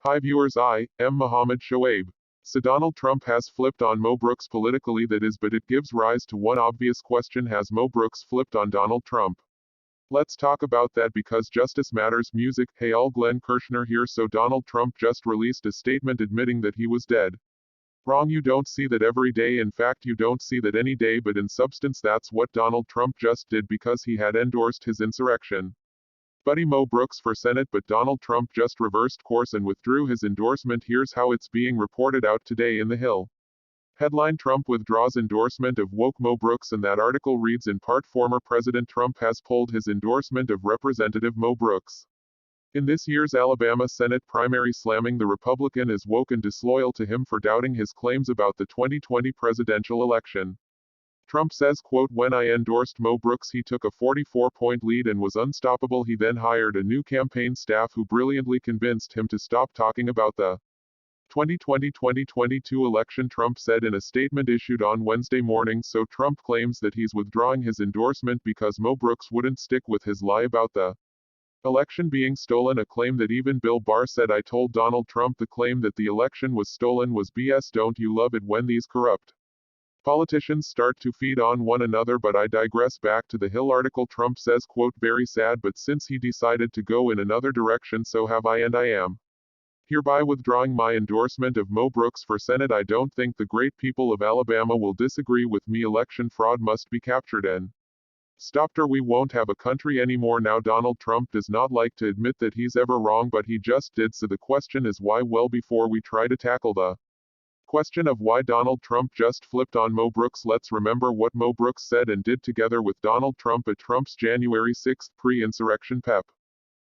Hi viewers, I am Mohammed Shoaib. So Donald Trump has flipped on Mo Brooks politically, that is, but it gives rise to one obvious question: has Mo Brooks flipped on Donald Trump? Let's talk about that because justice matters. Music. Hey all, Glenn Kirshner here. So Donald Trump just released a statement admitting that he was dead. Wrong, you don't see that every day. In fact, you don't see that any day, but in substance that's what Donald Trump just did because he had endorsed his insurrection buddy Mo Brooks for Senate, but Donald Trump just reversed course and withdrew his endorsement. Here's how it's being reported out today in The Hill. Headline: Trump withdraws endorsement of woke Mo Brooks, and that article reads in part: former President Trump has pulled his endorsement of Representative Mo Brooks in this year's Alabama Senate primary, slamming the Republican as woke and disloyal to him for doubting his claims about the 2020 presidential election. Trump says, quote, "When I endorsed Mo Brooks, he took a 44-point lead and was unstoppable. He then hired a new campaign staff who brilliantly convinced him to stop talking about the 2020-2022 election," Trump said in a statement issued on Wednesday morning. So Trump claims that he's withdrawing his endorsement because Mo Brooks wouldn't stick with his lie about the election being stolen, a claim that even Bill Barr said, "I told Donald Trump the claim that the election was stolen was BS. Don't you love it when these corrupt politicians start to feed on one another?" But I digress. Back to the Hill article. Trump says, quote, "Very sad, but since he decided to go in another direction, so have I, and I am hereby withdrawing my endorsement of Mo Brooks for Senate. I don't think the great people of Alabama will disagree with me. Election fraud must be captured and stopped, or we won't have a country anymore." Now, Donald Trump does not like to admit that he's ever wrong, but he just did. So the question is why? Well, before we try to tackle the question of why Donald Trump just flipped on Mo Brooks, let's remember what Mo Brooks said and did together with Donald Trump at Trump's January 6 pre-insurrection pep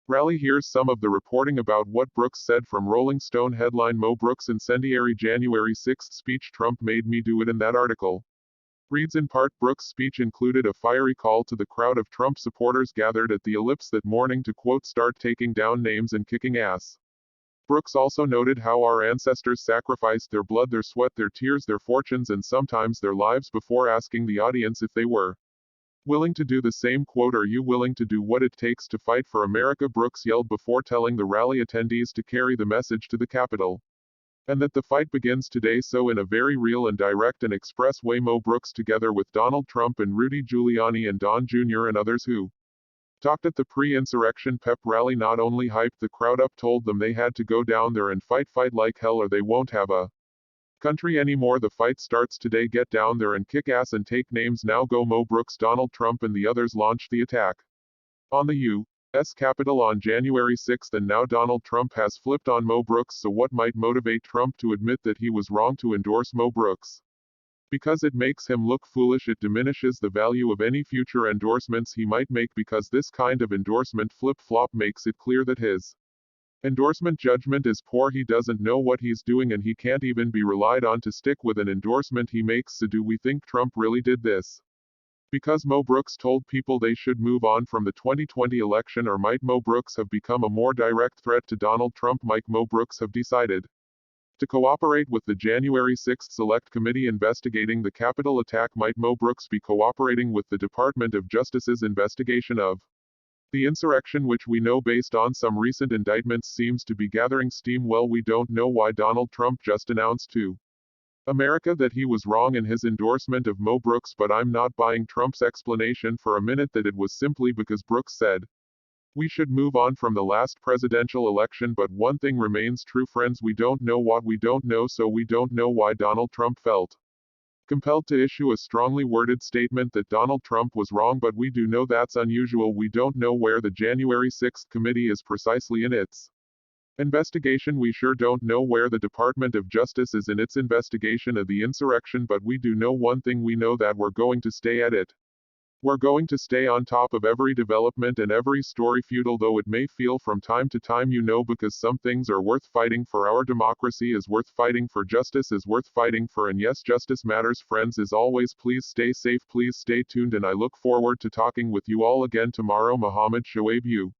rally. Here's some of the reporting about what Brooks said from Rolling Stone. Headline: Mo Brooks' incendiary January 6 speech. Trump made me do it. In that article reads in part: Brooks' speech included a fiery call to the crowd of Trump supporters gathered at the Ellipse that morning to, quote, "start taking down names and kicking ass." Brooks also noted how our ancestors sacrificed their blood, their sweat, their tears, their fortunes, and sometimes their lives before asking the audience if they were willing to do the same. Quote, "Are you willing to do what it takes to fight for America?" Brooks yelled before telling the rally attendees to carry the message to the Capitol, and that the fight begins today. So in a very real and direct and express way, Mo Brooks, together with Donald Trump and Rudy Giuliani and Don Jr. and others who talked at the pre-insurrection pep rally, not only hyped the crowd up, told them they had to go down there and fight like hell or they won't have a country anymore. The fight starts today. Get down there and kick ass and take names. Now go Mo Brooks. Donald Trump and the others launched the attack on the U.S. Capitol on January 6, and now Donald Trump has flipped on Mo Brooks. So what might motivate Trump to admit that he was wrong to endorse Mo Brooks? Because it makes him look foolish. It diminishes the value of any future endorsements he might make, because this kind of endorsement flip-flop makes it clear that his endorsement judgment is poor. He doesn't know what he's doing, and he can't even be relied on to stick with an endorsement he makes. So do we think Trump really did this because Mo Brooks told people they should move on from the 2020 election, or might Mo Brooks have become a more direct threat to Donald Trump? Might Mo Brooks have decided to cooperate with the January 6 Select Committee investigating the Capitol attack? Might Mo Brooks be cooperating with the Department of Justice's investigation of the insurrection, which we know based on some recent indictments seems to be gathering steam? Well, we don't know why Donald Trump just announced to America that he was wrong in his endorsement of Mo Brooks, but I'm not buying Trump's explanation for a minute that it was simply because Brooks said we should move on from the last presidential election. But one thing remains true, friends: we don't know what we don't know. So we don't know why Donald Trump felt compelled to issue a strongly worded statement that Donald Trump was wrong, but we do know that's unusual. We don't know where the January 6 committee is precisely in its investigation. We sure don't know where the Department of Justice is in its investigation of the insurrection, but we do know one thing: we know that we're going to stay at it. We're going to stay on top of every development and every story, futile though it may feel from time to time, because some things are worth fighting for. Our democracy is worth fighting for. Justice is worth fighting for. And yes, justice matters. Friends, as always, please stay safe, please stay tuned, and I look forward to talking with you all again tomorrow. Mohammed Shoaib, you.